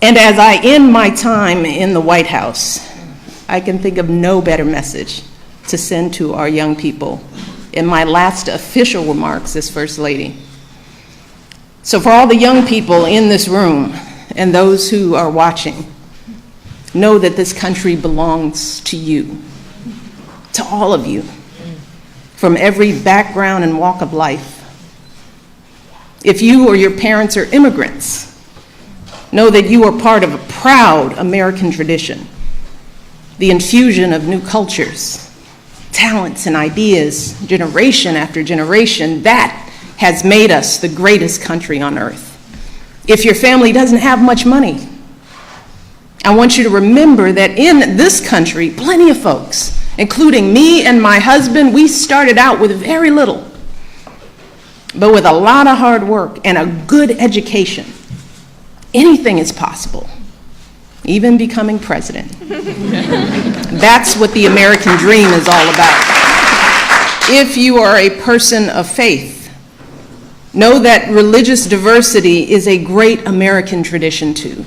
And as I end my time in the White House, I can think of no better message to send to our young people in my last official remarks as First Lady. So for all the young people in this room and those who are watching, know that this country belongs to you, to all of you, from every background and walk of life. If you or your parents are immigrants, know that you are part of a proud American tradition, the infusion of new cultures, talents, and ideas, generation after generation, that has made us the greatest country on earth. If your family doesn't have much money, I want you to remember that in this country, plenty of folks, including me and my husband, we started out with very little, but with a lot of hard work and a good education, anything is possible, even becoming president. That's what the American dream is all about. If you are a person of faith, know that religious diversity is a great American tradition too.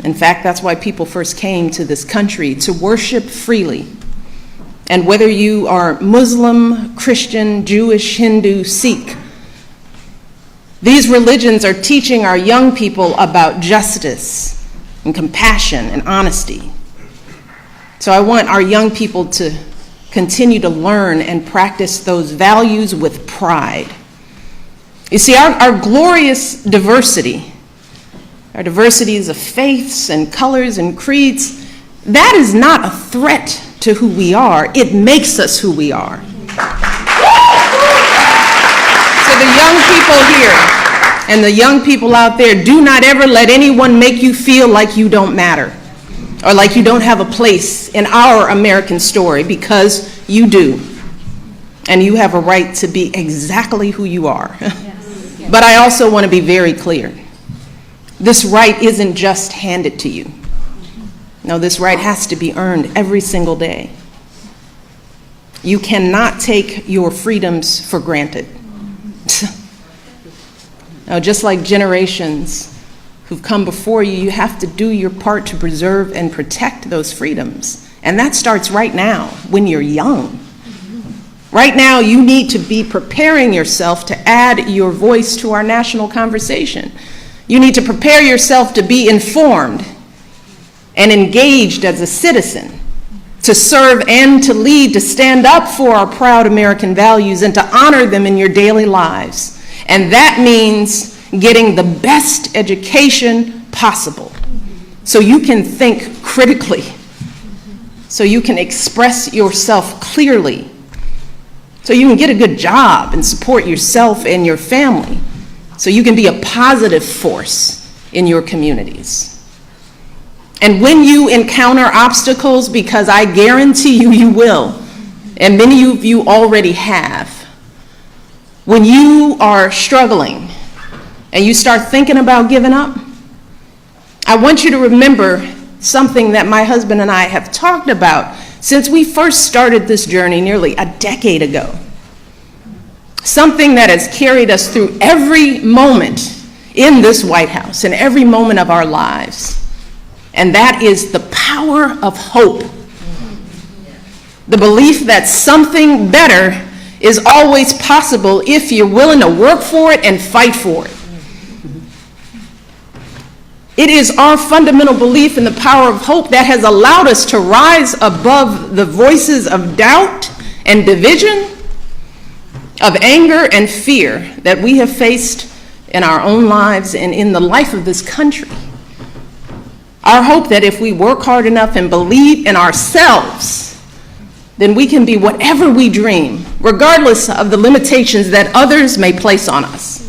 In fact, that's why people first came to this country, to worship freely. And whether you are Muslim, Christian, Jewish, Hindu, Sikh, these religions are teaching our young people about justice and compassion and honesty. So I want our young people to continue to learn and practice those values with pride. You see, our glorious diversity, our diversities of faiths and colors and creeds, that is not a threat to who we are. It makes us who we are. So the young people here and the young people out there, do not ever let anyone make you feel like you don't matter or like you don't have a place in our American story, because you do. And you have a right to be exactly who you are. But I also want to be very clear. This right isn't just handed to you. No, this right has to be earned every single day. You cannot take your freedoms for granted. Now, just like generations who've come before you, you have to do your part to preserve and protect those freedoms. And that starts right now, when you're young. Right now, you need to be preparing yourself to add your voice to our national conversation. You need to prepare yourself to be informed and engaged as a citizen, to serve and to lead, to stand up for our proud American values and to honor them in your daily lives. And that means getting the best education possible so you can think critically, so you can express yourself clearly, so you can get a good job and support yourself and your family, so you can be a positive force in your communities. And when you encounter obstacles, because I guarantee you, you will, and many of you already have, when you are struggling and you start thinking about giving up, I want you to remember something that my husband and I have talked about since we first started this journey nearly a decade ago. Something that has carried us through every moment in this White House and every moment of our lives. And that is the power of hope. The belief that something better is always possible if you're willing to work for it and fight for it. It is our fundamental belief in the power of hope that has allowed us to rise above the voices of doubt and division, of anger and fear that we have faced in our own lives and in the life of this country. Our hope that if we work hard enough and believe in ourselves, then we can be whatever we dream, regardless of the limitations that others may place on us.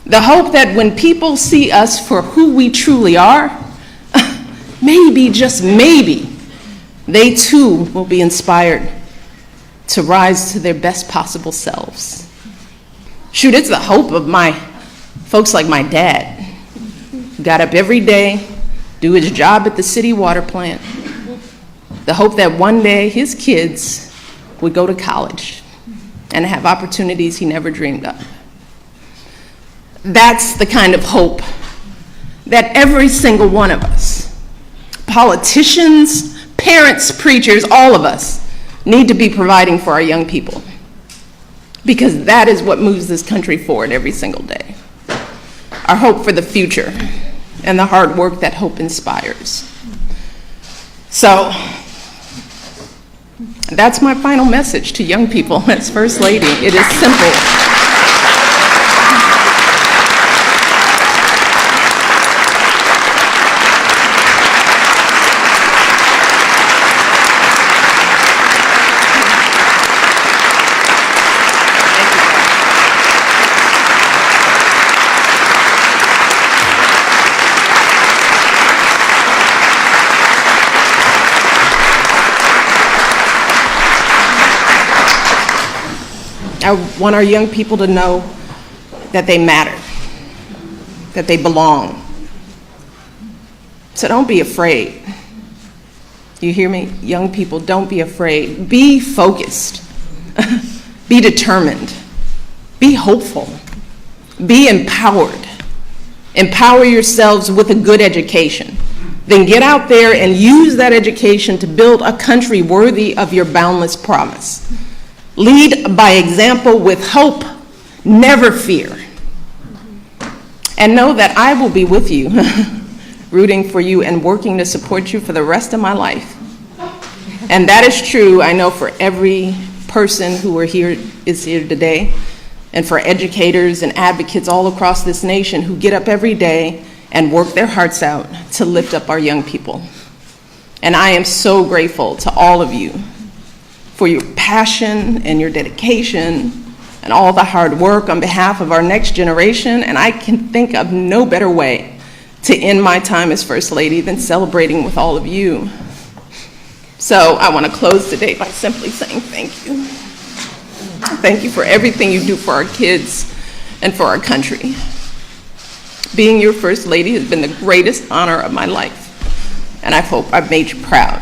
The hope that when people see us for who we truly are, maybe, just maybe, they too will be inspired to rise to their best possible selves. Shoot, it's the hope of my folks like my dad, who got up every day, do his job at the city water plant. The hope that one day his kids would go to college and have opportunities he never dreamed of. That's the kind of hope that every single one of us, politicians, parents, preachers, all of us, need to be providing for our young people, because that is what moves this country forward every single day. Our hope for the future and the hard work that hope inspires. So that's my final message to young people as First Lady. It is simple. I want our young people to know that they matter, that they belong. So don't be afraid. You hear me? Young people, don't be afraid. Be focused. Be determined. Be hopeful. Be empowered. Empower yourselves with a good education. Then get out there and use that education to build a country worthy of your boundless promise. Lead by example with hope, never fear. And know that I will be with you, rooting for you and working to support you for the rest of my life. And that is true, I know, for every person who is here today, and for educators and advocates all across this nation who get up every day and work their hearts out to lift up our young people. And I am so grateful to all of you for your passion and your dedication and all the hard work on behalf of our next generation. And I can think of no better way to end my time as First Lady than celebrating with all of you. So I want to close today by simply saying thank you. Thank you for everything you do for our kids and for our country. Being your First Lady has been the greatest honor of my life, and I hope I've made you proud.